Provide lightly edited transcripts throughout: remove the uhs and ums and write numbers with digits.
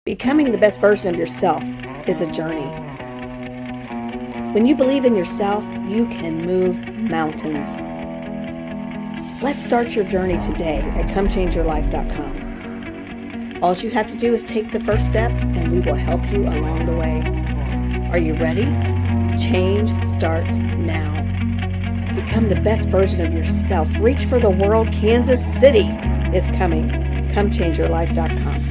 Becoming the best version of yourself is a journey. When you believe in yourself, you can move mountains. Let's start your journey today at comechangeyourlife.com. All you have to do is take the first step and we will help you along the way. Are you ready? Change starts now. Become the best version of yourself. Reach for the world. Kansas City is coming. comechangeyourlife.com.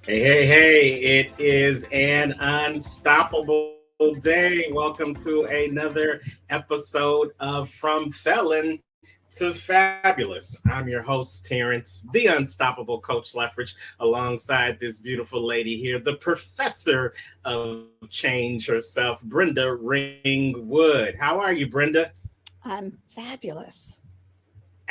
Hey, it is an unstoppable day. Welcome to another episode of From Felon to Fabulous. I'm your host, Terrence, the unstoppable Coach Leffridge, alongside this beautiful lady here, the professor of change herself, Brenda Ringwood. How are you, Brenda? I'm fabulous.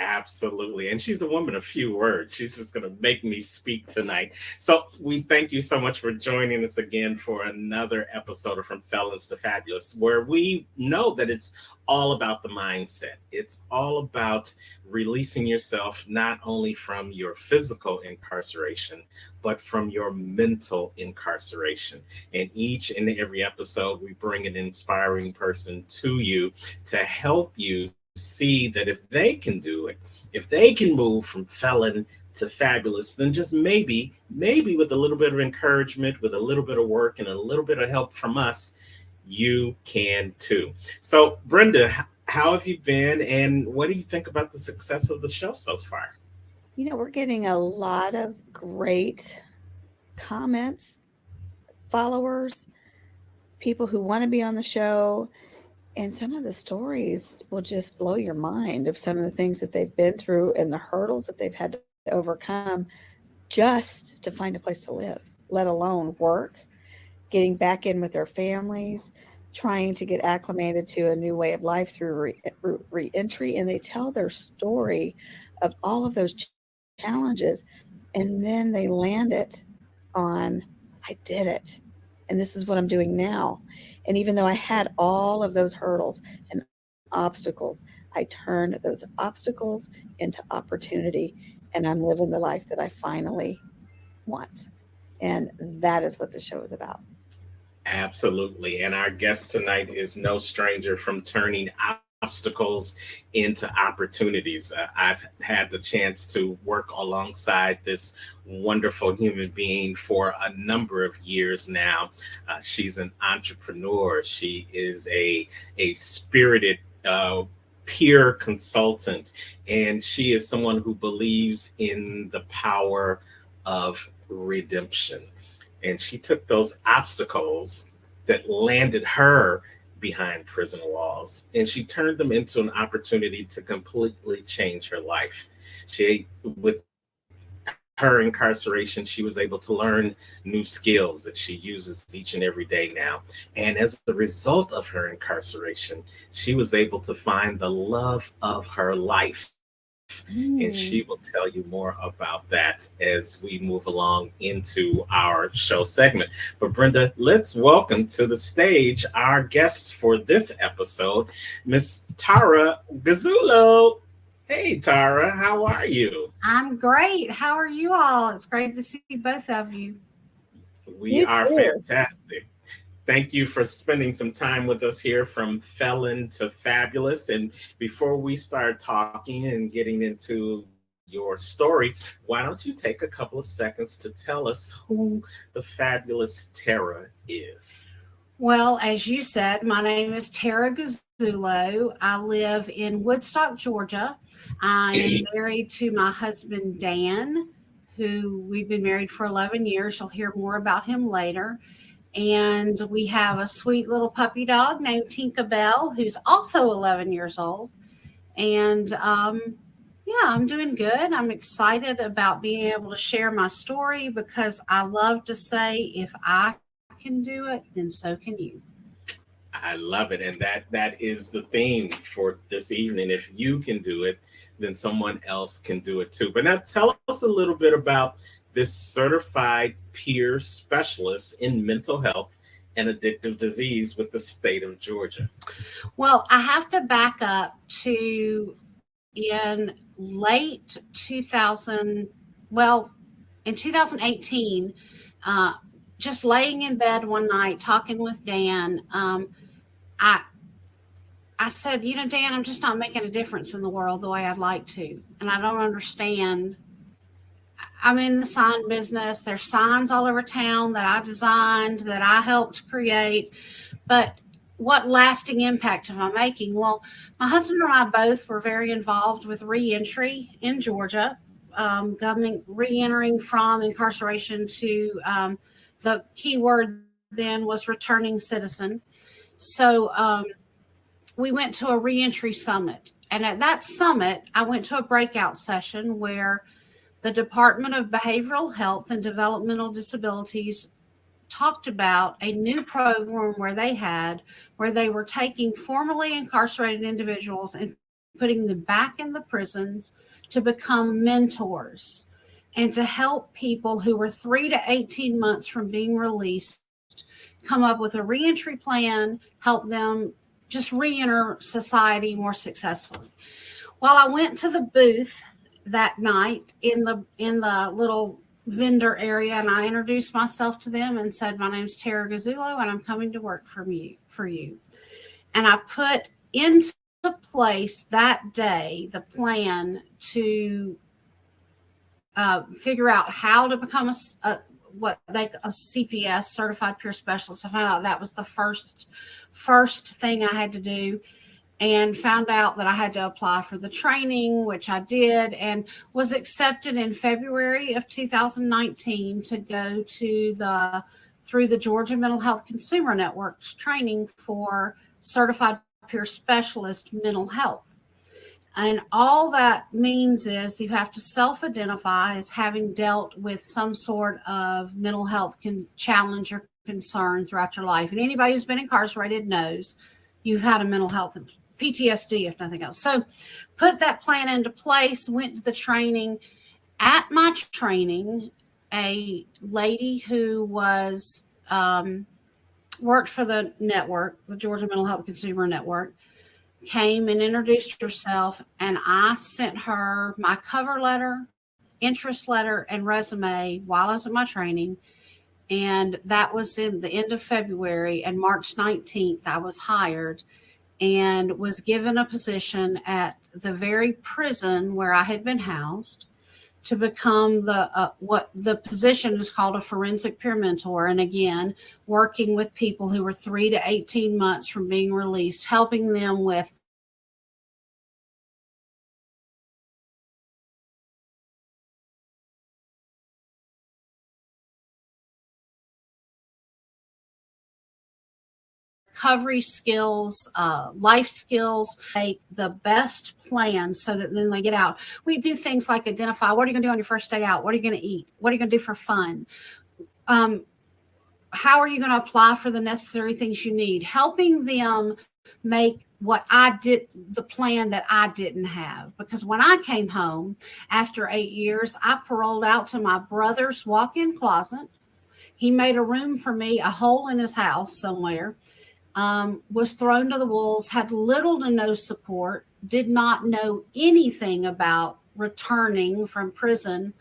Absolutely. And she's a woman of few words. She's just going to make me speak tonight. So we thank you so much for joining us again for another episode of From Felons to Fabulous, where we know that it's all about the mindset. It's all about releasing yourself not only from your physical incarceration, but from your mental incarceration. And each and every episode, we bring an inspiring person to you to help you see that if they can do it, if they can move from felon to fabulous, then just maybe with a little bit of encouragement, with a little bit of work and a little bit of help from us, you can too. So Brenda, how have you been and what do you think about the success of the show so far? We're getting a lot of great comments, followers, people who want to be on the show. And some of the stories will just blow your mind of some of the things that they've been through and the hurdles that they've had to overcome just to find a place to live, let alone work, getting back in with their families, trying to get acclimated to a new way of life through reentry. And they tell their story of all of those challenges. And then they land it on, I did it. And this is what I'm doing now. And even though I had all of those hurdles and obstacles, I turned those obstacles into opportunity. And I'm living the life that I finally want. And that is what the show is about. Absolutely. And our guest tonight is no stranger from turning obstacles into opportunities. I've had the chance to work alongside this wonderful human being for a number of years now. She's an entrepreneur. She is a spirited, peer consultant, and she is someone who believes in the power of redemption. And she took those obstacles that landed her behind prison walls and she turned them into an opportunity to completely change her life. She, with her incarceration, she was able to learn new skills that she uses each and every day now. And as a result of her incarceration, she was able to find the love of her life. And she will tell you more about that as we move along into our show segment. But Brenda, let's welcome to the stage our guests for this episode, Miss Tara Gazzuolo. Hey, Tara, how are you? I'm great. How are you all? It's great to see both of you. We are fantastic. Thank you for spending some time with us here from Felon to Fabulous. And before we start talking and getting into your story, why don't you take a couple of seconds to tell us who the fabulous Tara is? Well, as you said, my name is Tara Gazzuolo. I live in Woodstock, Georgia. I am married to my husband, Dan, who we've been married for 11 years. You'll hear more about him later. And we have a sweet little puppy dog named Tinka Bell, who's also 11 years old. And yeah, I'm doing good. I'm excited about being able to share my story because I love to say, if I can do it, then so can you. I love it. And that is the theme for this evening. If you can do it, then someone else can do it too. But now tell us a little bit about this certified peer specialist in mental health and addictive disease with the state of Georgia. Well, I have to back up to in late 2000, well, in 2018, uh, just laying in bed one night talking with Dan, I I said, Dan, I'm just not making a difference in the world the way I'd like to, and I don't understand. I'm in the sign business. There's signs all over town that I designed, that I helped create, but what lasting impact am I making? Well, my husband and I both were very involved with reentry in Georgia, government reentering from incarceration to the key word then was returning citizen. So we went to a reentry summit. And at that summit, I went to a breakout session where the Department of Behavioral Health and Developmental Disabilities talked about a new program where they were taking formerly incarcerated individuals and putting them back in the prisons to become mentors and to help people who were 3 to 18 months from being released come up with a reentry plan, help them just reenter society more successfully. Well, I went to the booth that night in the little vendor area, and I introduced myself to them and said, "My name's Tara Gazzuolo, and I'm coming to work for you." And I put into place that day the plan to figure out how to become a CPS, certified peer specialist. I found out that was the first thing I had to do, and found out that I had to apply for the training, which I did, and was accepted in February of 2019 to go to through the Georgia Mental Health Consumer Network's training for certified peer specialist mental health. And all that means is you have to self-identify as having dealt with some sort of mental health challenge or concern throughout your life. And anybody who's been incarcerated knows you've had a mental health PTSD, if nothing else. So put that plan into place, went to the training. At my training, a lady who was worked for the network, the Georgia Mental Health Consumer Network, came and introduced herself, and I sent her my cover letter, interest letter, and resume while I was at my training. And that was in the end of February, and March 19th, I was hired and was given a position at the very prison where I had been housed to become what the position is called a forensic peer mentor. And again, working with people who were 3 to 18 months from being released, helping them with recovery skills, life skills, make the best plan so that then they get out. We do things like identify, what are you going to do on your first day out? What are you going to eat? What are you going to do for fun? How are you going to apply for the necessary things you need? Helping them make what I did, the plan that I didn't have. Because when I came home after 8 years, I paroled out to my brother's walk-in closet. He made a room for me, a hole in his house somewhere. Was thrown to the wolves, had little to no support, did not know anything about returning from prison,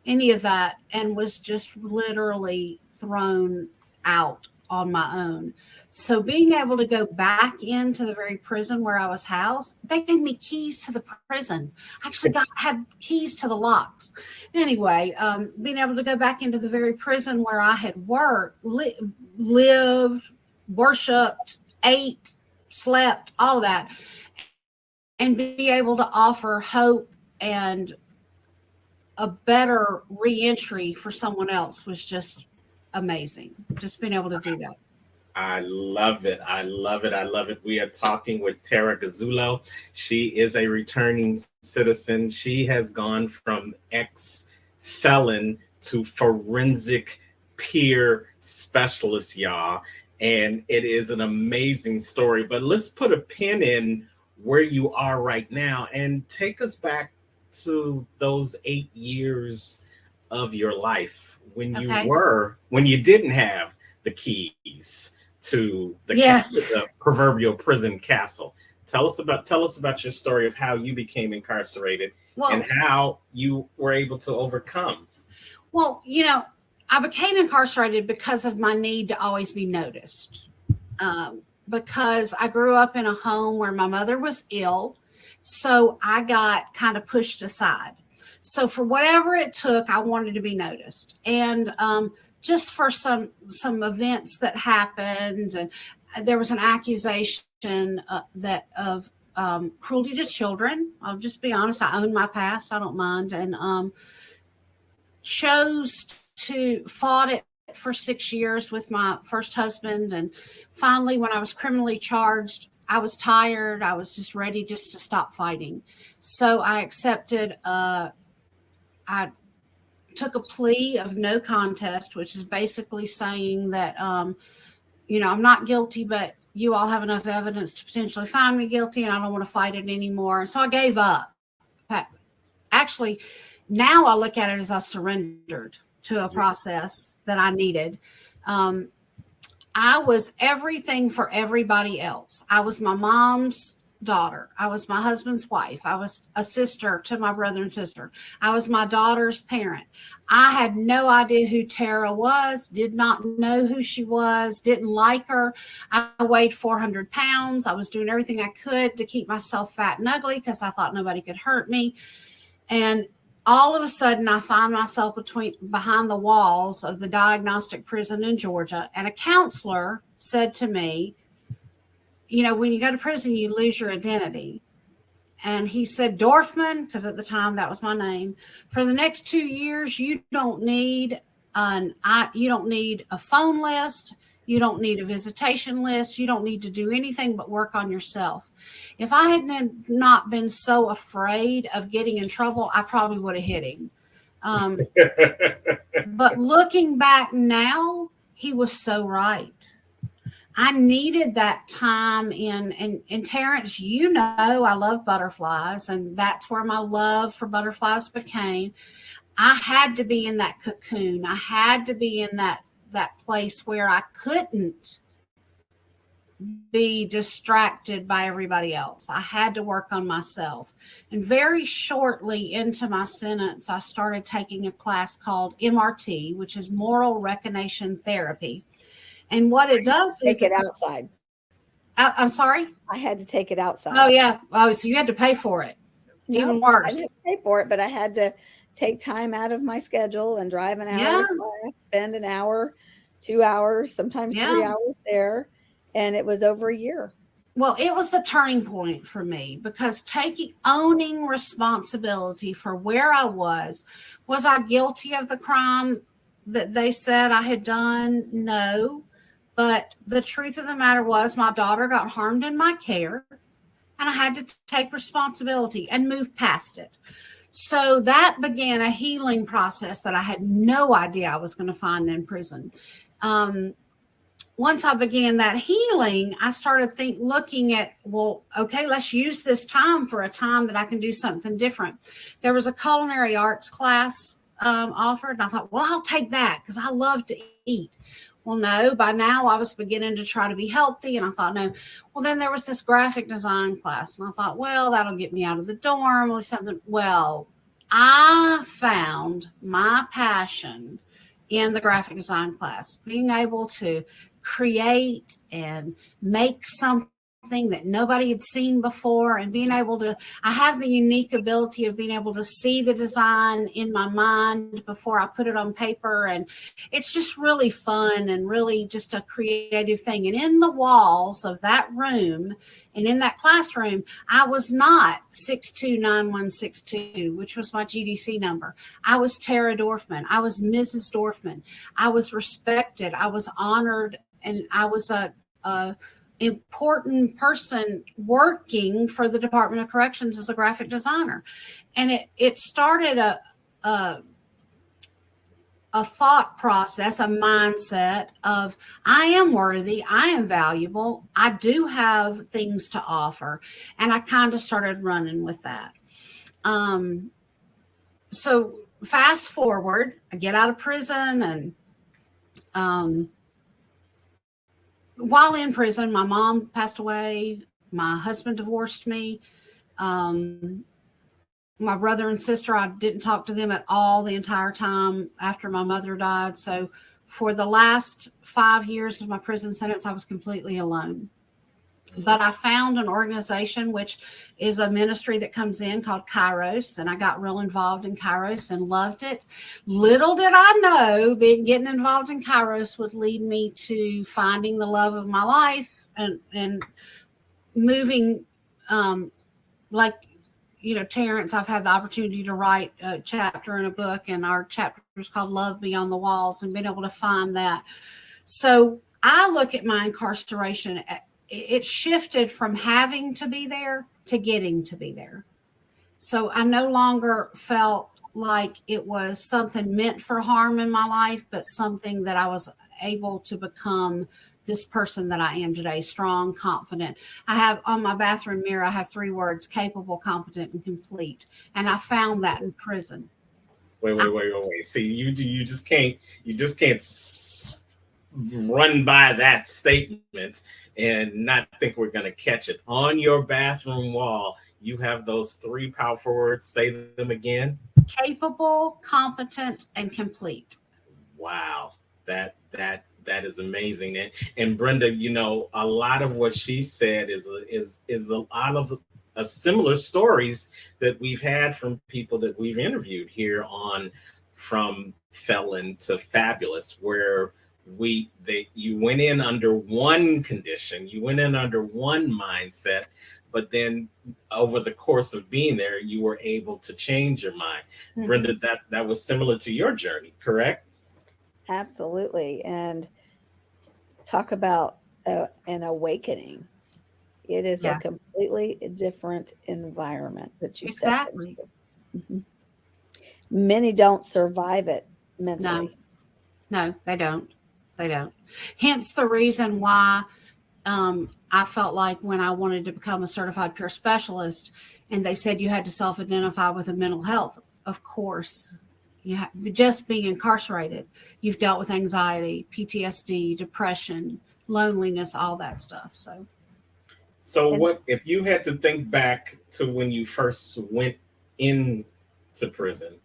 any of that, and was just literally thrown out on my own. So being able to go back into the very prison where I was housed, they gave me keys to the prison. I actually had keys to the locks. Anyway, being able to go back into the very prison where I had worked, lived, worshiped, ate, slept, all of that, and be able to offer hope and a better reentry for someone else was just amazing. Just being able to do that. I love it. I love it. I love it. We are talking with Tara Gazzuolo. She is a returning citizen. She has gone from ex-felon to forensic peer specialist, y'all. And it is an amazing story. But let's put a pin in where you are right now and take us back to those 8 years of your life when when you didn't have the keys to the, the proverbial prison castle. Tell us about your story of how you became incarcerated and how you were able to overcome. Well, I became incarcerated because of my need to always be noticed. Because I grew up in a home where my mother was ill, so I got kind of pushed aside. So for whatever it took, I wanted to be noticed. And just for some events that happened, and there was an accusation of cruelty to children. I'll just be honest, I own my past, I don't mind, and fought it for 6 years with my first husband. And finally, when I was criminally charged, I was tired. I was just ready to stop fighting. So I accepted, I took a plea of no contest, which is basically saying that, I'm not guilty, but you all have enough evidence to potentially find me guilty and I don't want to fight it anymore. So I gave up. Actually, now I look at it as I surrendered to a process that I needed. I was everything for everybody else. I was my mom's daughter. I was my husband's wife. I was a sister to my brother and sister. I was my daughter's parent. I had no idea who Tara was, did not know who she was, didn't like her. I weighed 400 pounds. I was doing everything I could to keep myself fat and ugly because I thought nobody could hurt me. And all of a sudden, I find myself behind the walls of the diagnostic prison in Georgia, and a counselor said to me, when you go to prison, you lose your identity. And he said, Dorfman, because at the time that was my name, for the next 2 years, you don't need a phone list. You don't need a visitation list. You don't need to do anything but work on yourself. If I had not been so afraid of getting in trouble, I probably would have hit him. But looking back now, he was so right. I needed that time and Terrence, I love butterflies, and that's where my love for butterflies became. I had to be in that cocoon. I had to be in that place where I couldn't be distracted by everybody else. I had to work on myself. And very shortly into my sentence, I started taking a class called MRT, which is Moral Recognition Therapy. And what it does is take it outside. I'm sorry? I had to take it outside. Oh, yeah. Oh, so you had to pay for it. Even worse. I didn't pay for it, but I had to take time out of my schedule and drive an hour, spend an hour, 2 hours, sometimes 3 hours there. And it was over a year. Well, it was the turning point for me because owning responsibility for where I was I guilty of the crime that they said I had done? No. But the truth of the matter was my daughter got harmed in my care, and I had to take responsibility and move past it. So that began a healing process that I had no idea I was going to find in prison. Once I began that healing, I started looking at, let's use this time for a time that I can do something different. There was a culinary arts class offered, and I thought, I'll take that because I love to eat. Well, no, by now I was beginning to try to be healthy, and I thought, no. Well, then there was this graphic design class, and I thought, that'll get me out of the dorm or something. Well, I found my passion in the graphic design class, being able to create and make something that nobody had seen before, and being able to, I have the unique ability of being able to see the design in my mind before I put it on paper. And it's just really fun and really just a creative thing. And in the walls of that room and in that classroom, I was not 629162, which was my GDC number. I was Tara Dorfman. I was Mrs. Dorfman. I was respected. I was honored, and I was a important person working for the Department of Corrections as a graphic designer. And it started a thought process, a mindset of, I am worthy, I am valuable, I do have things to offer. And I kind of started running with that. So fast forward, I get out of prison, and while in prison, my mom passed away. My husband divorced me. My brother and sister, I didn't talk to them at all the entire time after my mother died. So for the last 5 years of my prison sentence, I was completely alone. But I found an organization, which is a ministry that comes in, called Kairos, and I got real involved in Kairos and loved it. Little did I know getting involved in Kairos would lead me to finding the love of my life and moving, like, Terrence, I've had the opportunity to write a chapter in a book, and our chapter is called Love Beyond the Walls, and being able to find that. So I look at my incarceration, it shifted from having to be there to getting to be there. So I no longer felt like it was something meant for harm in my life, but something that I was able to become this person that I am today: strong, confident. I have on my bathroom mirror, I have 3 words: capable, competent, and complete. And I found that in prison. Wait. See, you just can't run by that statement and not think we're going to catch it. On your bathroom wall, you have those 3 powerful words. Say them again. Capable, competent, and complete. Wow. That is amazing. And Brenda, a lot of what she said is a lot of similar stories that we've had from people that we've interviewed here on From Felon to Fabulous, where you went in under one condition, you went in under one mindset, but then over the course of being there, you were able to change your mind. Mm-hmm. Brenda, that was similar to your journey, correct? Absolutely. And talk about an awakening. It is a completely different environment that you step into. Mm-hmm. Many don't survive it mentally. No, they don't. They don't. Hence the reason why I felt like when I wanted to become a certified peer specialist, and they said you had to self-identify with a mental health. Of course, just being incarcerated, you've dealt with anxiety, PTSD, depression, loneliness, all that stuff. So what if you had to think back to when you first went into prison?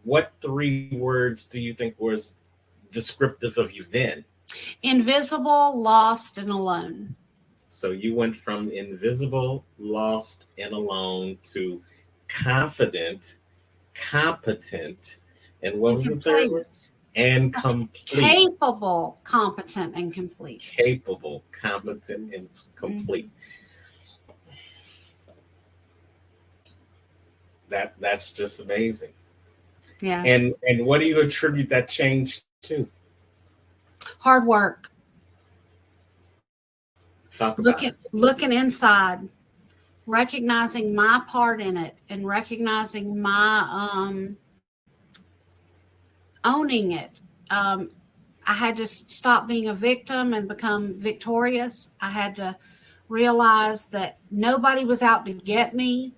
What 3 words do you think was descriptive of you then? Invisible, lost, and alone. So you went from invisible, lost, and alone to confident, competent, and what was the 3rd word? And complete. Capable, competent, and complete. Capable, competent, and complete. That's just amazing. Yeah. And what do you attribute that change to? Hard work. Talk about looking inside, recognizing my part in it, and recognizing my owning it. I had to stop being a victim and become victorious. I had to realize that nobody was out to get me.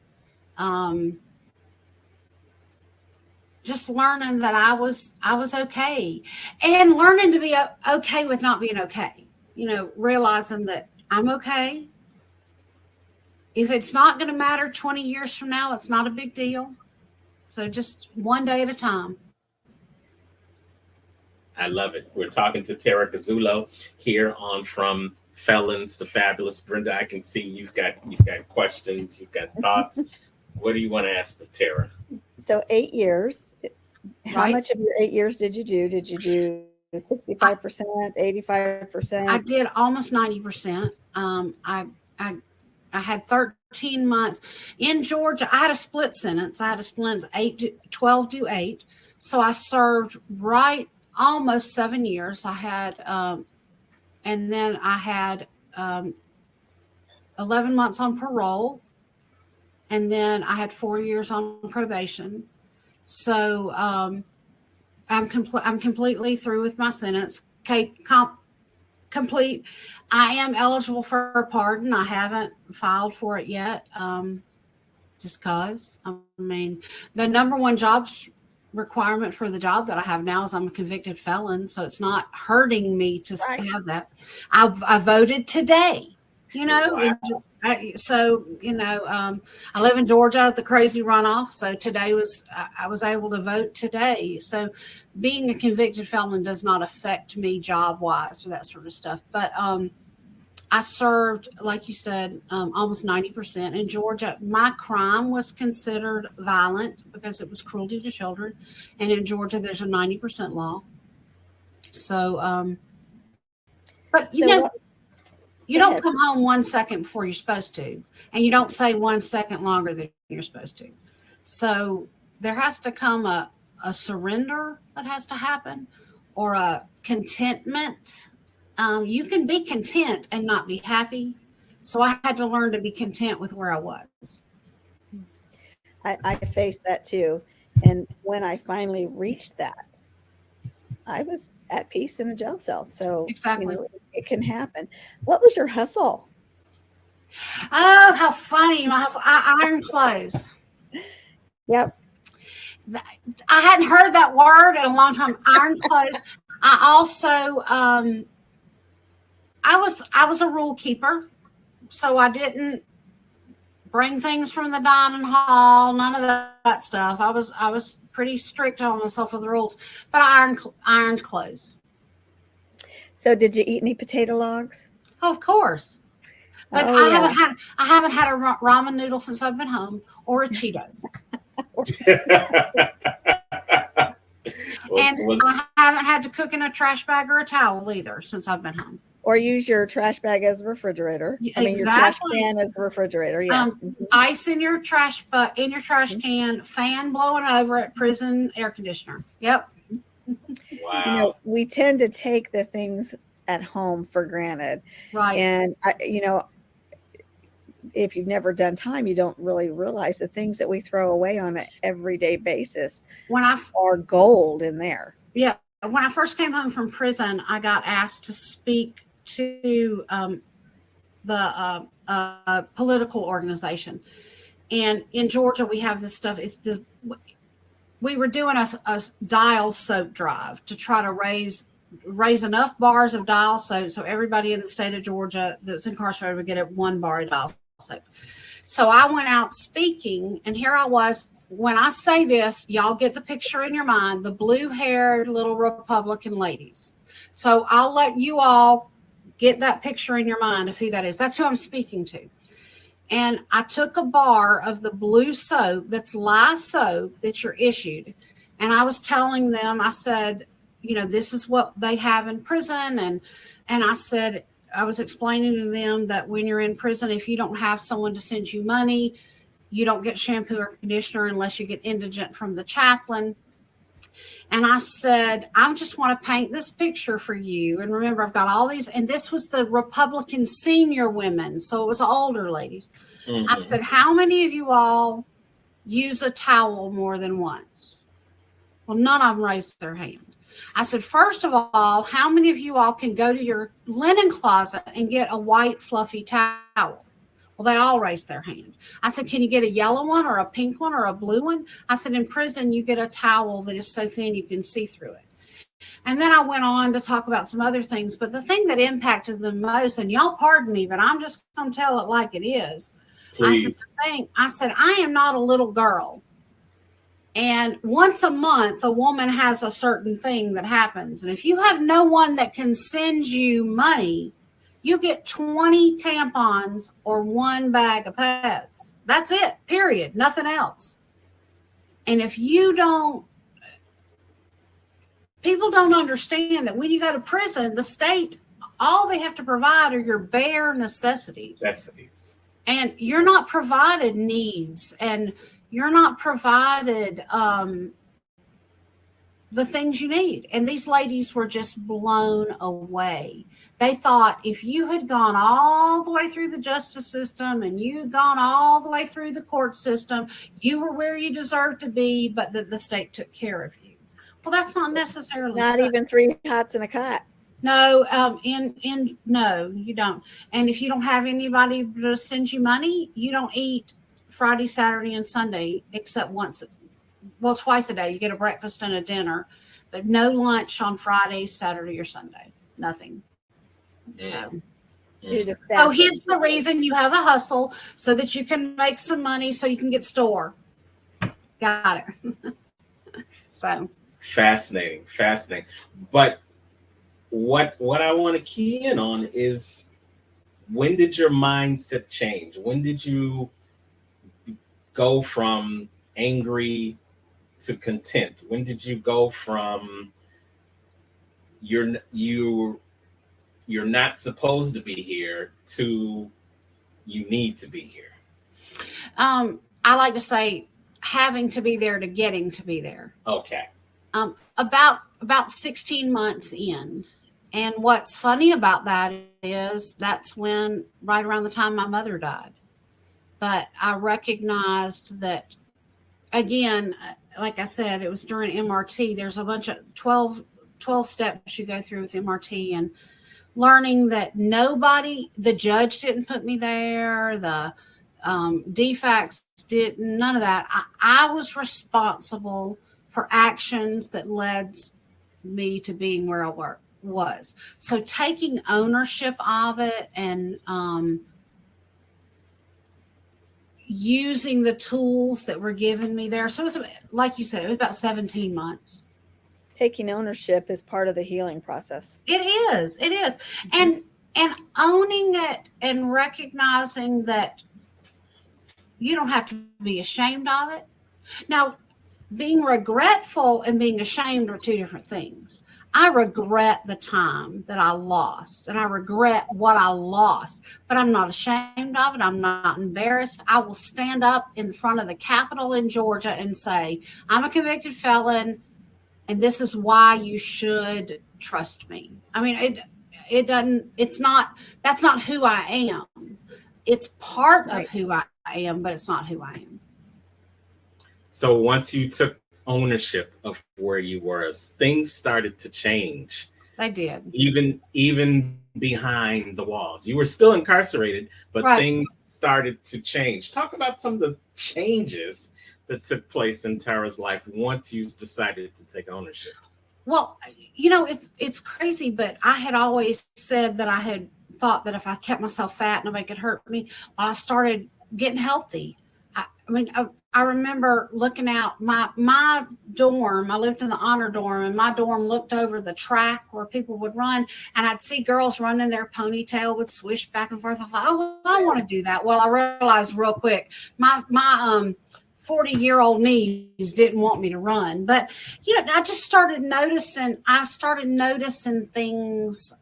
Just learning that I was okay, and learning to be okay with not being okay. Realizing that I'm okay. If it's not going to matter 20 years from now, it's not a big deal. So just one day at a time. I love it. We're talking to Tara Gazzuolo here on From felons, the fabulous Brenda. I can see you've got questions, you've got thoughts. What do you want to ask of Tara? So 8 years. How Right. much of your 8 years did you do? Did you do 65%, 85%? I did almost 90%. I had 13 months in Georgia. I had a split sentence. I had a split 12 to 8. So I served right almost 7 years. I had, and then I had 11 months on parole, and then I had 4 years on probation. So I'm completely through with my sentence. Complete. I am eligible for a pardon. I haven't filed for it yet, just because. I mean, the number one job requirement for the job that I have now is I'm a convicted felon, so it's not hurting me to have that. I voted today, Wow. so I live in Georgia, the crazy runoff. So today I was able to vote today. So being a convicted felon does not affect me job wise or that sort of stuff. But I served, like you said, almost 90% in Georgia. My crime was considered violent because it was cruelty to children, and in Georgia there's a 90% law. So, but you don't come home 1 second before you're supposed to, and you don't stay 1 second longer than you're supposed to. So there has to come a surrender that has to happen, or a contentment. You can be content and not be happy. So I had to learn to be content with where I was. I faced that too. And when I finally reached that, I was at peace in a jail cell. So Exactly. It can happen. What was your hustle? Oh, how funny. My hustle. I iron clothes. Yep. I hadn't heard that word in a long time. Iron clothes. I also, I was a rule keeper. So I didn't bring things from the dining hall, none of that stuff. I was pretty strict on myself with the rules, but I ironed clothes. So did you eat any potato logs? Oh, of course. But I haven't had a ramen noodle since I've been home, or a Cheeto. And I haven't had to cook in a trash bag or a towel either since I've been home. Or use your trash bag as a refrigerator. Exactly. I mean, your trash can as a refrigerator. Yes. Ice in your trash can, fan blowing over it, prison air conditioner. Yep. Wow. We tend to take the things at home for granted. Right. And if you've never done time, you don't really realize the things that we throw away on an everyday basis are gold in there. Yeah. When I first came home from prison, I got asked to speak to the political organization. And in Georgia, we have this stuff. We were doing a dial soap drive to try to raise enough bars of dial soap so everybody in the state of Georgia that's incarcerated would get 1 bar of dial soap. So I went out speaking, and here I was. When I say this, y'all get the picture in your mind, the blue-haired little Republican ladies. So I'll let you all get that picture in your mind of who that is. That's who I'm speaking to. And I took a bar of the blue soap, that's lye soap that you're issued. And I was telling them, I said, this is what they have in prison. And I said, I was explaining to them that when you're in prison, if you don't have someone to send you money, you don't get shampoo or conditioner unless you get indigent from the chaplain. And I said, I just want to paint this picture for you. And remember, I've got all these, and this was the Republican senior women. So it was older ladies. Mm-hmm. I said, how many of you all use a towel more than once? Well, none of them raised their hand. I said, first of all, how many of you all can go to your linen closet and get a white fluffy towel? Well, they all raised their hand. I said, can you get a yellow one or a pink one or a blue one? I said, in prison, you get a towel that is so thin you can see through it. And then I went on to talk about some other things. But the thing that impacted them most, and y'all pardon me, but I'm just going to tell it like it is. Please. I said, I am not a little girl. And once a month, a woman has a certain thing that happens. And if you have no one that can send you money, you get 20 tampons or one bag of pads. That's it, period. Nothing else. And if you don't, people don't understand that when you go to prison, the state, all they have to provide are your bare necessities. Necessities. And you're not provided needs, and you're not provided the things you need. And these ladies were just blown away. They thought if you had gone all the way through the justice system and you'd gone all the way through the court system, you were where you deserved to be, but that the state took care of you. Well, that's not necessarily Not so. even 3 hots and a cot. No, no, you don't. And if you don't have anybody to send you money, you don't eat Friday, Saturday, and Sunday except twice a day. You get a breakfast and a dinner, but no lunch on Friday, Saturday, or Sunday. Nothing. So hence the reason you have a hustle, so that you can make some money so you can get store. Got it. So fascinating. But what I want to key in on is, when did your mindset change? When did you go from angry to content? When did you go from you're not supposed to be here to you need to be here? I like to say having to be there to getting to be there. Okay. About 16 months in. And what's funny about that is that's when, right around the time my mother died. But I recognized that, again, like I said, it was during MRT. There's a bunch of 12 steps you go through with MRT, and learning that the judge didn't put me there, the DFACs didn't, none of that. I was responsible for actions that led me to being where I was. So taking ownership of it and using the tools that were given me there. So it was, like you said, it was about 17 months. Taking ownership is part of the healing process. It is. And owning it and recognizing that you don't have to be ashamed of it. Now, being regretful and being ashamed are two different things. I regret the time that I lost, and I regret what I lost, but I'm not ashamed of it. I'm not embarrassed. I will stand up in front of the Capitol in Georgia and say, I'm a convicted felon, and this is why you should trust me. I mean, that's not who I am. It's part of who I am, but it's not who I am. So once you took ownership of where you were, things started to change. They did. Even behind the walls. You were still incarcerated, but things started to change. Talk about some of the changes that took place in Tara's life once you decided to take ownership. Well, it's crazy, but I had always said that I had thought that if I kept myself fat, nobody could hurt me. Well, I started getting healthy. I remember looking out my dorm. I lived in the honor dorm, and my dorm looked over the track where people would run, and I'd see girls running their ponytail would swish back and forth. I thought, oh, I want to do that. Well, I realized real quick, my 40-year-old knees didn't want me to run. But, I just started noticing things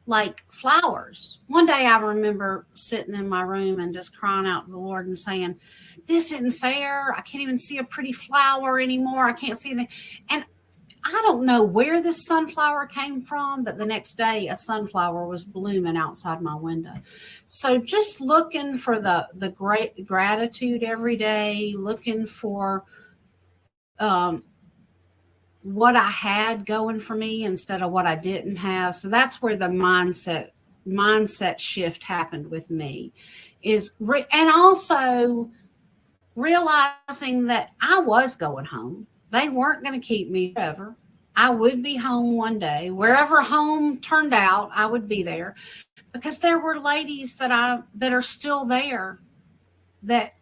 like flowers. One day I remember sitting in my room and just crying out to the Lord and saying, this isn't fair. I can't even see a pretty flower anymore. I can't see anything. And I don't know where this sunflower came from, but the next day a sunflower was blooming outside my window. So just looking for the great gratitude every day, looking for what I had going for me instead of what I didn't have. So that's where the mindset shift happened with me, and also realizing that I was going home. They weren't going to keep me forever. I would be home one day. Wherever home turned out, I would be there, because there were ladies that are still there that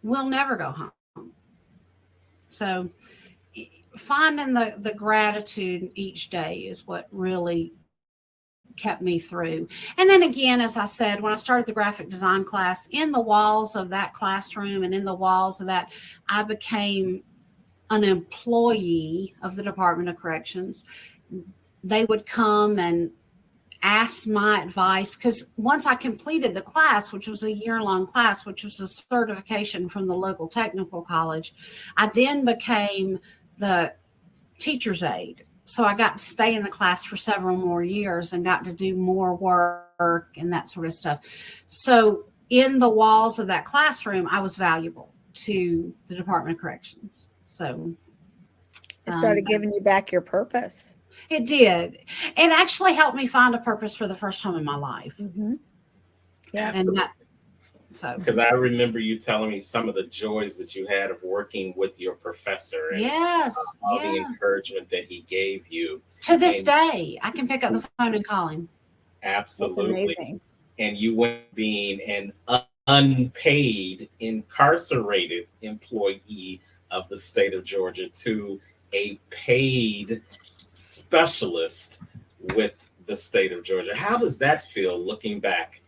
will never go home. So finding the gratitude each day is what really kept me through. And then again, as I said, when I started the graphic design class, in the walls of that classroom and in the walls of that, I became an employee of the Department of Corrections. They would come and ask my advice, because once I completed the class, which was a year-long class, which was a certification from the local technical college, I then became the teacher's aide. So I got to stay in the class for several more years and got to do more work and that sort of stuff. So in the walls of that classroom, I was valuable to the Department of Corrections. So It started giving you back your purpose. it did. It actually helped me find a purpose for the first time in my life. Mm-hmm. Yeah. And that, so. Because I remember you telling me some of the joys that you had of working with your professor and Yes. all the encouragement that he gave you. To this day, I can pick up the phone and call him. Absolutely. That's amazing. And you went being an unpaid, incarcerated employee of the state of Georgia to a paid specialist with the state of Georgia. How does that feel looking back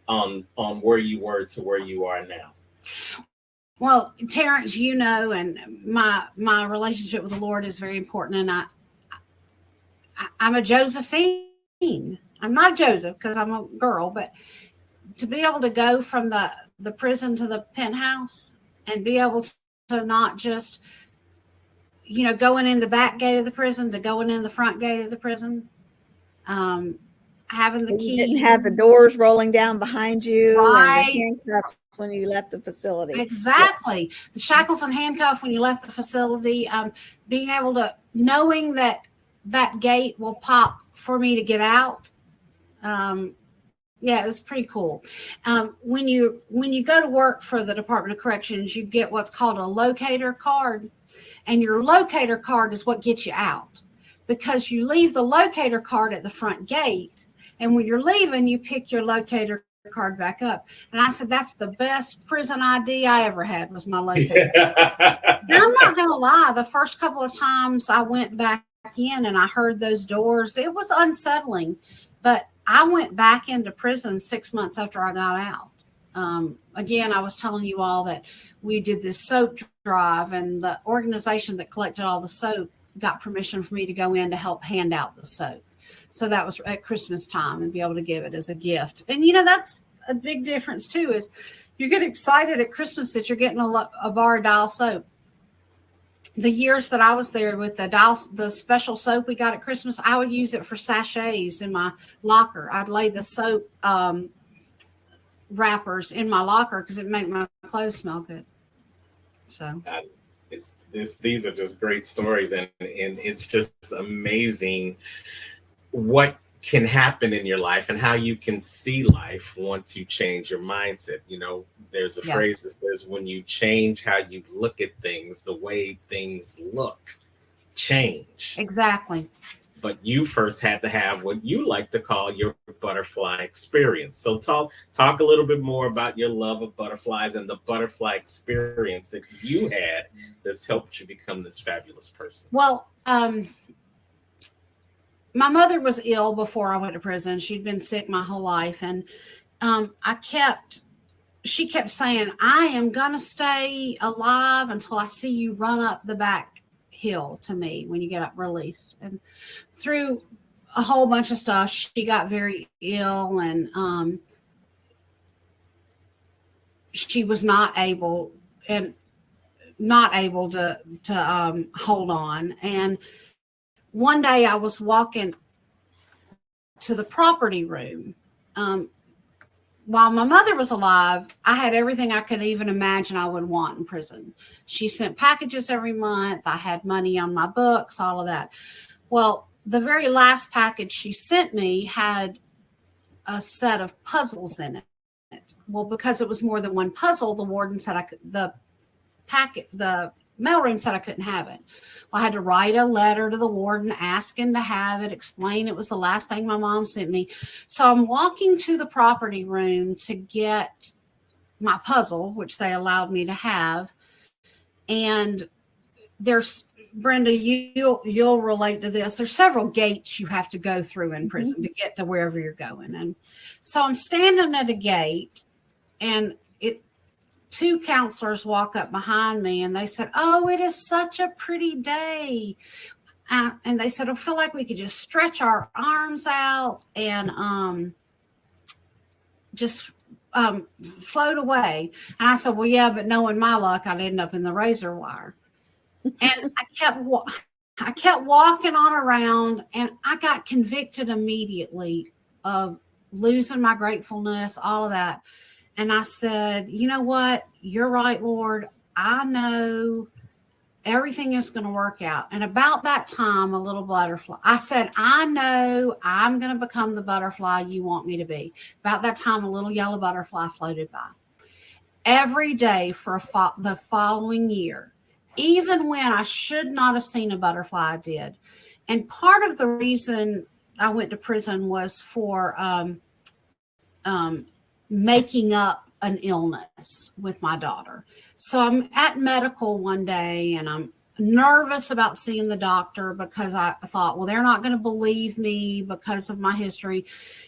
on where you were to where you are now? Well, Terrence, you know, and my relationship with the Lord is very important. And I'm a Josephine. I'm not Joseph because I'm a girl, but to be able to go from the prison to the penthouse and be able to not just, you know, going in the back gate of the prison to going in the front gate of the prison, having the keys. You didn't have the doors rolling down behind you, right? And the handcuffs when you left the facility. Exactly. Yes. The shackles and handcuff when you left the facility. Being able to, knowing that gate will pop for me to get out. Yeah, it's pretty cool. When you go to work for the Department of Corrections, you get what's called a locator card, and your locator card is what gets you out, because you leave the locator card at the front gate, and when you're leaving, you pick your locator card back up. And I said, that's the best prison ID I ever had, was my locator. Now, I'm not going to lie, the first couple of times I went back in and I heard those doors, it was unsettling, but I went back into prison 6 months after I got out. Again, I was telling you all that we did this soap drive, and the organization that collected all the soap got permission for me to go in to help hand out the soap. So that was at Christmas time, and be able to give it as a gift. And, you know, that's a big difference too, is you get excited at Christmas that you're getting a bar of Dial soap. The years that I was there with the special soap we got at Christmas, I would use it for sachets in my locker. I'd lay the soap wrappers in my locker because it made my clothes smell good. So these are just great stories, and it's just amazing what can happen in your life and how you can see life once you change your mindset. You know, there's a phrase that says, when you change how you look at things, the way things look change. Exactly. But you first had to have what you like to call your butterfly experience. So talk a little bit more about your love of butterflies and the butterfly experience that you had that's helped you become this fabulous person. Well, my mother was ill before I went to prison. She'd been sick my whole life. And she kept saying, I am going to stay alive until I see you run up the back hill to me when you get up released. And through a whole bunch of stuff, she got very ill, and she was not able to hold on. And one day I was walking to the property room. While my mother was alive, I had everything I could even imagine I would want in prison. She sent packages every month. I had money on my books, all of that. Well, the very last package she sent me had a set of puzzles in it. Well, because it was more than one puzzle, the warden said the mailroom said I couldn't have it. Well, I had to write a letter to the warden asking to have it, explain it was the last thing my mom sent me. So I'm walking to the property room to get my puzzle, which they allowed me to have. And Brenda, you'll relate to this. There's several gates you have to go through in prison to get to wherever you're going. And so I'm standing at a gate, and two counselors walk up behind me, and they said, "Oh, it is such a pretty day." And they said, "I feel like we could just stretch our arms out and just float away." And I said, "Well, yeah, but knowing my luck, I'd end up in the razor wire." And I kept walking on around, and I got convicted immediately of losing my gratefulness, all of that. And I said, "You know what? You're right, Lord. I know everything is going to work out." And about that time, a little butterfly, I said, "I know I'm going to become the butterfly you want me to be." About that time, a little yellow butterfly floated by. Every day for the following year, even when I should not have seen a butterfly, I did. And part of the reason I went to prison was for making up an illness with my daughter. So I'm at medical one day, and I'm nervous about seeing the doctor because I thought, well, they're not going to believe me because of my history.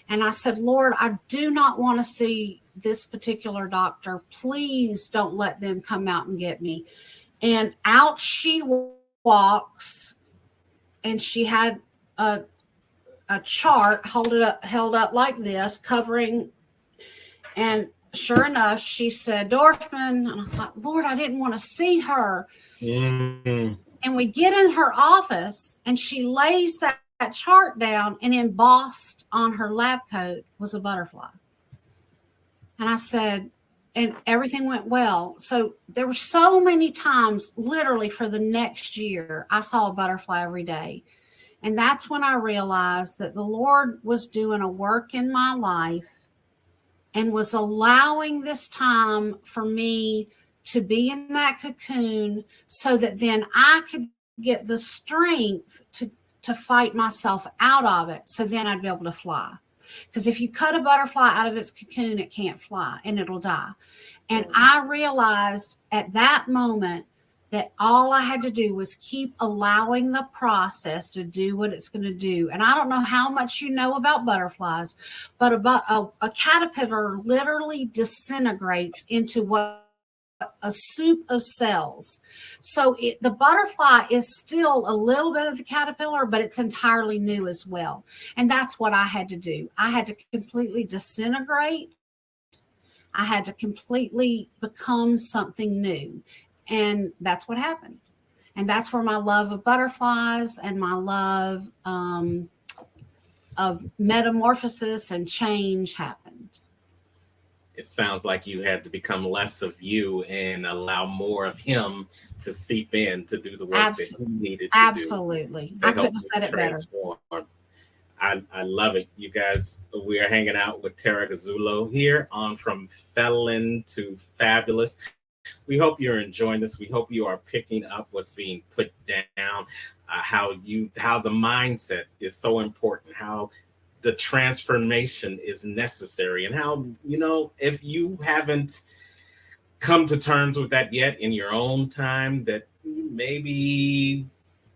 And I said, "Lord, I do not want to see this particular doctor. Please don't let them come out and get me." And out she walks, and she had a chart held up like this, covering. And sure enough, she said, "Dorfman." And I thought, Lord, I didn't want to see her. Mm-hmm. And we get in her office, and she lays that chart down, and embossed on her lab coat was a butterfly. And I said, and everything went well. So there were so many times, literally for the next year, I saw a butterfly every day. And that's when I realized that the Lord was doing a work in my life and was allowing this time for me to be in that cocoon so that then I could get the strength to fight myself out of it. So then I'd be able to fly. Because if you cut a butterfly out of its cocoon, it can't fly and it'll die. And I realized at that moment that all I had to do was keep allowing the process to do what it's going to do. And I don't know how much you know about butterflies, but a caterpillar literally disintegrates into what a soup of cells. So the butterfly is still a little bit of the caterpillar, but it's entirely new as well. And that's what I had to do. I had to completely disintegrate. I had to completely become something new. And that's what happened. And that's where my love of butterflies and my love of metamorphosis and change happened. It sounds like you had to become less of you and allow more of him to seep in to do the work that he needed to absolutely. do. I couldn't have said it better. I love it. You guys, we are hanging out with Tara Gazzuolo here on From Felon to Fabulous. We hope you're enjoying this. We hope you are picking up what's being put down, how the mindset is so important, how the transformation is necessary, and how, if you haven't come to terms with that yet in your own time, that maybe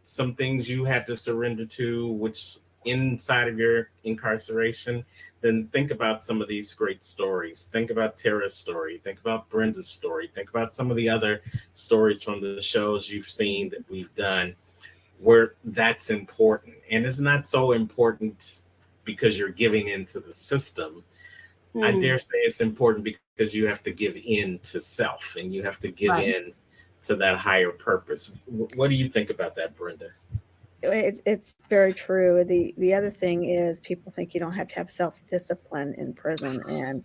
some things you had to surrender to, which inside of your incarceration, then think about some of these great stories. Think about Tara's story. Think about Brenda's story. Think about some of the other stories from the shows you've seen that we've done, where that's important. And it's not so important because you're giving into the system. I dare say it's important because you have to give in to self, and you have to give in to that higher purpose. What do you think about that, Brenda? It's very true. The other thing is, people think you don't have to have self-discipline in prison, and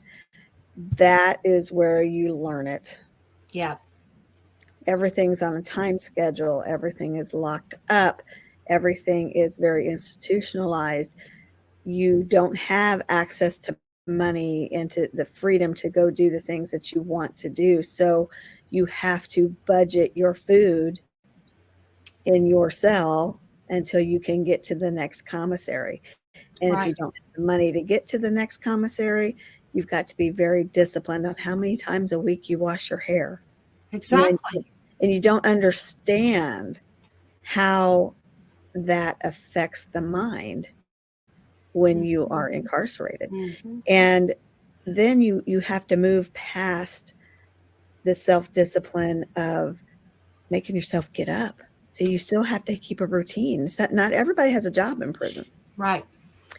that is where you learn it. Yeah. Everything's on a time schedule. Everything is locked up. Everything is very institutionalized. You don't have access to money and to the freedom to go do the things that you want to do. So you have to budget your food in your cell until you can get to the next commissary. And if you don't have the money to get to the next commissary, you've got to be very disciplined on how many times a week you wash your hair. Exactly. And you don't understand how that affects the mind when you are incarcerated. Mhm. And then you have to move past the self-discipline of making yourself get up. So you still have to keep a routine. It's not everybody has a job in prison. Right.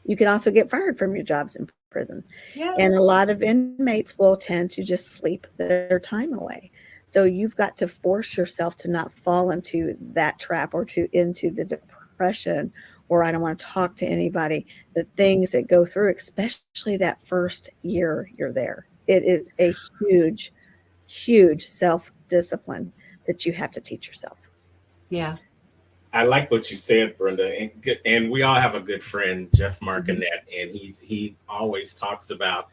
You can also get fired from your jobs in prison. Yeah. And a lot of inmates will tend to just sleep their time away. So you've got to force yourself to not fall into that trap or into the depression, or I don't want to talk to anybody, the things that go through, especially that first year you're there. It is a huge, huge self-discipline that you have to teach yourself. Yeah. I like what you said, Brenda, and we all have a good friend, Jeff Markinet, and he always talks about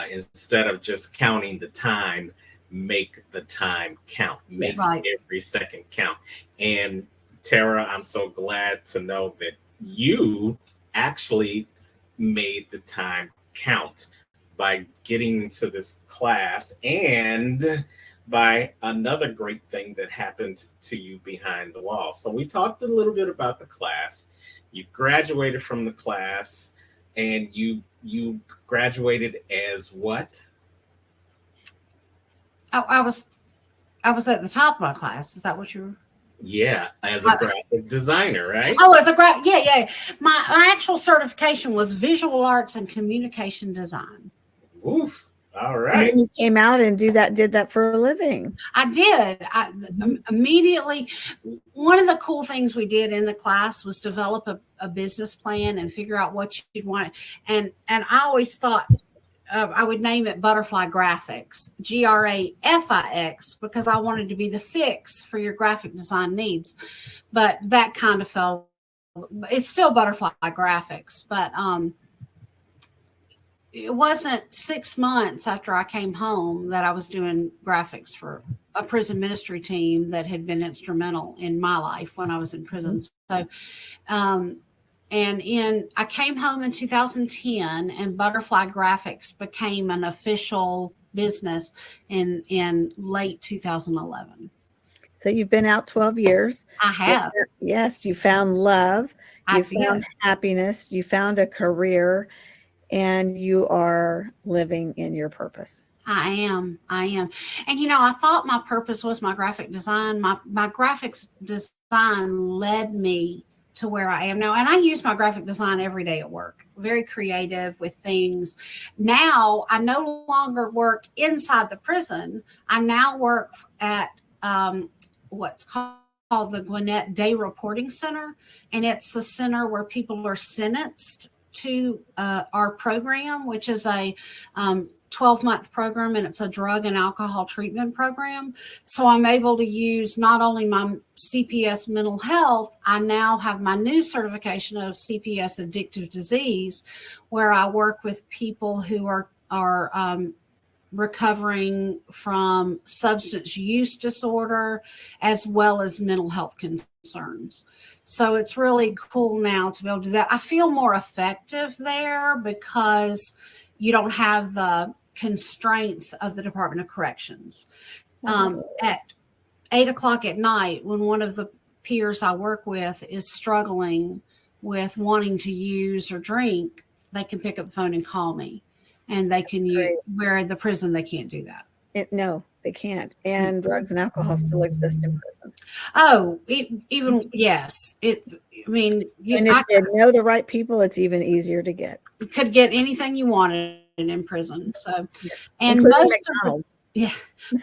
instead of just counting the time, make the time count, make Right. every second count. And Tara, I'm so glad to know that you actually made the time count by getting into this class and by another great thing that happened to you behind the wall. So we talked a little bit about the class. You graduated from the class, and you graduated as what? I was at the top of my class. Is that what you were? Yeah, as a graphic designer, right? Oh, as a yeah. My actual certification was visual arts and communication design. Oof. All And right. then you came out and did that for a living. I did. Immediately, one of the cool things we did in the class was develop a business plan and figure out what you'd want. And I always thought I would name it Butterfly Graphics, GRAFIX, because I wanted to be the fix for your graphic design needs. But that kind of fell. It's still Butterfly Graphics, but it wasn't 6 months after I came home that I was doing graphics for a prison ministry team that had been instrumental in my life when I was in prison. So, I came home in 2010, and Butterfly Graphics became an official business in late 2011. So you've been out 12 years. I have. Yes, you found love. You found did. happiness. You found a career, and you are living in your purpose. I am. And, I thought my purpose was my graphic design. My graphics design led me to where I am now. And I use my graphic design every day at work, very creative with things. Now I no longer work inside the prison. I now work at what's called the Gwinnett Day Reporting Center. And it's the center where people are sentenced to our program, which is a 12-month program, and it's a drug and alcohol treatment program. So I'm able to use not only my CPS mental health, I now have my new certification of CPS addictive disease, where I work with people who are recovering from substance use disorder as well as mental health concerns. So it's really cool now to be able to do that. I feel more effective there because you don't have the constraints of the Department of Corrections. At 8:00 at night, when one of the peers I work with is struggling with wanting to use or drink, they can pick up the phone and call me. And they can use, where in the prison they can't do that. No, they can't. And drugs and alcohol still exist in prison. Oh, even yes, it's. I mean, and if you know the right people, it's even easier to get. You could get anything you wanted in prison. So, and including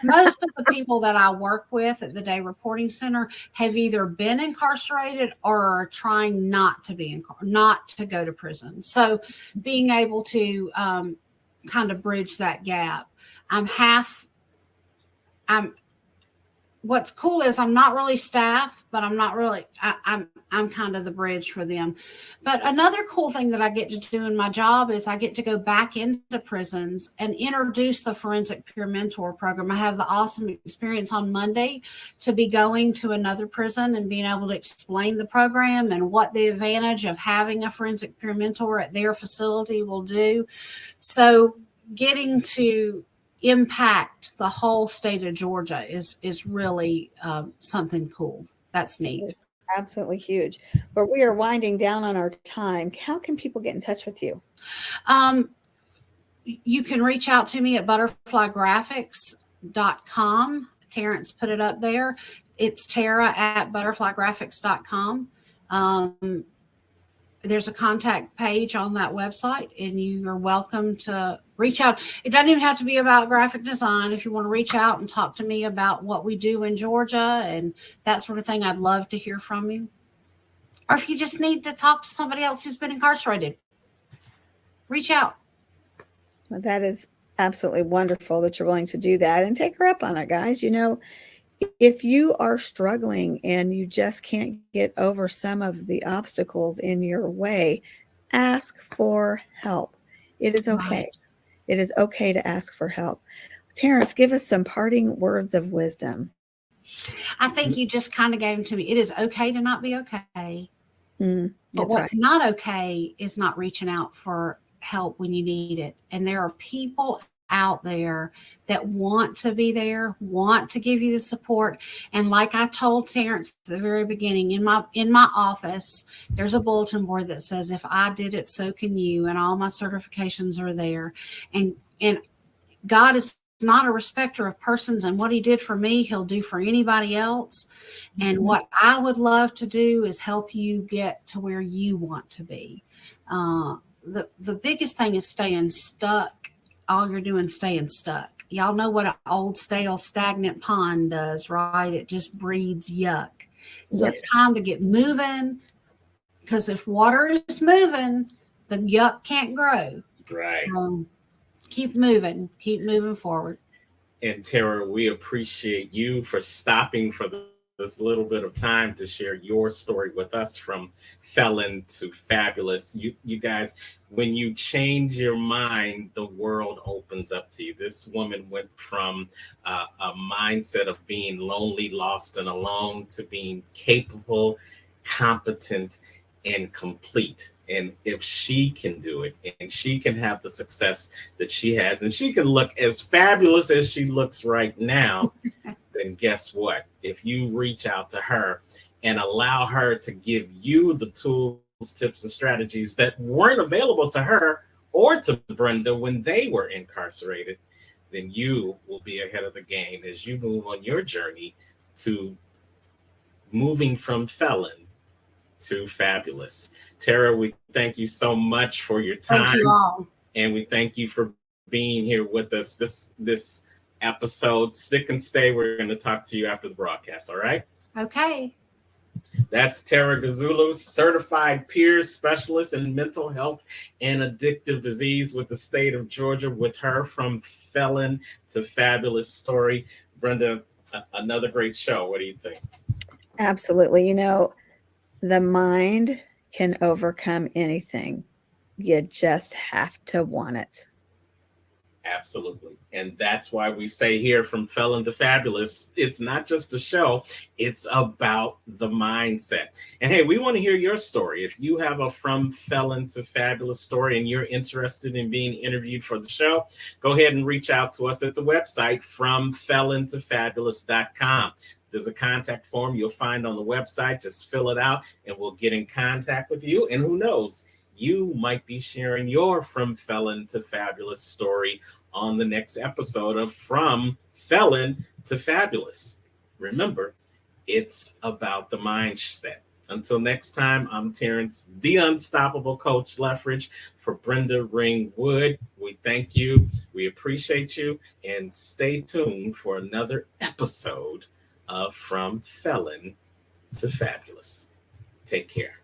most of the people that I work with at the Day Reporting Center have either been incarcerated or are trying not to go to prison. So, being able to kind of bridge that gap. What's cool is I'm not really staff, but I'm kind of the bridge for them. But another cool thing that I get to do in my job is I get to go back into prisons and introduce the Forensic Peer Mentor program. I have the awesome experience on Monday to be going to another prison and being able to explain the program and what the advantage of having a Forensic Peer Mentor at their facility will do. So getting to impact the whole state of Georgia is really something cool. That's neat. absolutely huge. But we are winding down on our time. How can people get in touch with you? You can reach out to me at butterflygraphics.com. Terrence put it up there. It's Tara at butterflygraphics.com. There's a contact page on that website, and you are welcome to reach out. It doesn't even have to be about graphic design. If you want to reach out and talk to me about what we do in Georgia and that sort of thing, I'd love to hear from you. Or if you just need to talk to somebody else who's been incarcerated, reach out. Well, that is absolutely wonderful that you're willing to do that, and take her up on it, guys. If you are struggling and you just can't get over some of the obstacles in your way, ask for help. It is okay. Right. It is okay to ask for help. Terrence, give us some parting words of wisdom. I think you just kind of gave them to me. It is okay to not be okay. But That's what's right. not okay is not reaching out for help when you need it. And there are people out there that want to be there, want to give you the support. And like I told Terrence at the very beginning, in my office, there's a bulletin board that says, if I did it, so can you. And all my certifications are there. And God is not a respecter of persons, and what he did for me, he'll do for anybody else. And what I would love to do is help you get to where you want to be. The biggest thing is staying stuck. All you're doing is staying stuck. Y'all know what an old, stale, stagnant pond does, right? It just breeds yuck. So Yes. it's time to get moving, because if water is moving, the yuck can't grow. Right. So keep moving forward. And Tara, we appreciate you for stopping for this little bit of time to share your story with us, from felon to fabulous. You guys, when you change your mind, the world opens up to you. This woman went from a mindset of being lonely, lost, and alone to being capable, competent, and complete. And if she can do it, and she can have the success that she has, and she can look as fabulous as she looks right now, then guess what? If you reach out to her and allow her to give you the tools, tips, and strategies that weren't available to her or to Brenda when they were incarcerated, then you will be ahead of the game as you move on your journey to moving from felon to fabulous. Tara, we thank you so much for your time. Thank you all. And we thank you for being here with us this episode. Stick and stay. We're going to talk to you after the broadcast. All right. Okay. That's Tara Gazzuolo, certified peer specialist in mental health and addictive disease with the state of Georgia, with her From Felon to Fabulous story. Brenda, another great show. What do you think? Absolutely. The mind can overcome anything. You just have to want it. Absolutely. And that's why we say here, From Felon to Fabulous, it's not just a show, it's about the mindset. And hey, we want to hear your story. If you have a From Felon to Fabulous story and you're interested in being interviewed for the show, go ahead and reach out to us at the website, fromfelontofabulous.com. There's a contact form you'll find on the website. Just fill it out and we'll get in contact with you. And who knows, you might be sharing your From Felon to Fabulous story on the next episode of From Felon to Fabulous. Remember, it's about the mindset. Until next time, I'm Terrence, the Unstoppable Coach Leffridge, for Brenda Ringwood. We thank you. We appreciate you. And stay tuned for another episode of From Felon to Fabulous. Take care.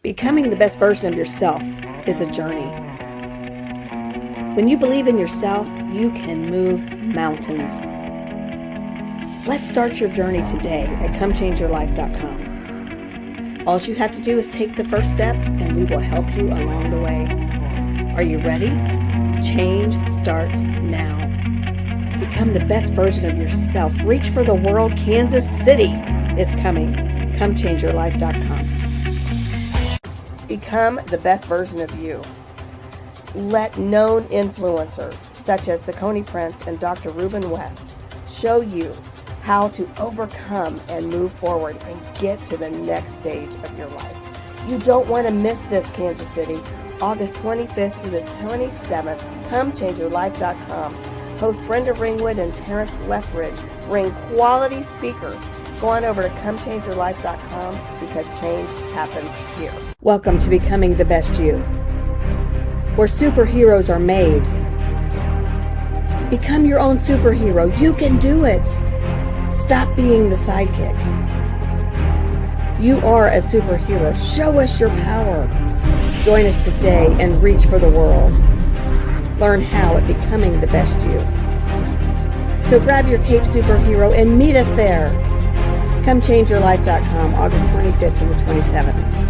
Becoming the best version of yourself is a journey. When you believe in yourself, you can move mountains. Let's start your journey today at comechangeyourlife.com. All you have to do is take the first step, and we will help you along the way. Are you ready? Change starts now. Become the best version of yourself. Reach for the world. Kansas City is coming. comechangeyourlife.com. Become the best version of you. Let known influencers such as Saucony Prince and Dr. Ruben West show you how to overcome and move forward and get to the next stage of your life. You don't want to miss this, Kansas City. August 25th through the 27th, ComeChangeYourLife.com. Host Brenda Ringwood and Terrence Lethbridge bring quality speakers. Go on over to ComeChangeYourLife.com because change happens here. Welcome to Becoming the Best You, where superheroes are made. Become your own superhero. You can do it. Stop being the sidekick. You are a superhero. Show us your power. Join us today and reach for the world. Learn how at Becoming the Best You. So grab your cape, superhero, and meet us there. ComeChangeYourLife.com, August 25th through the 27th.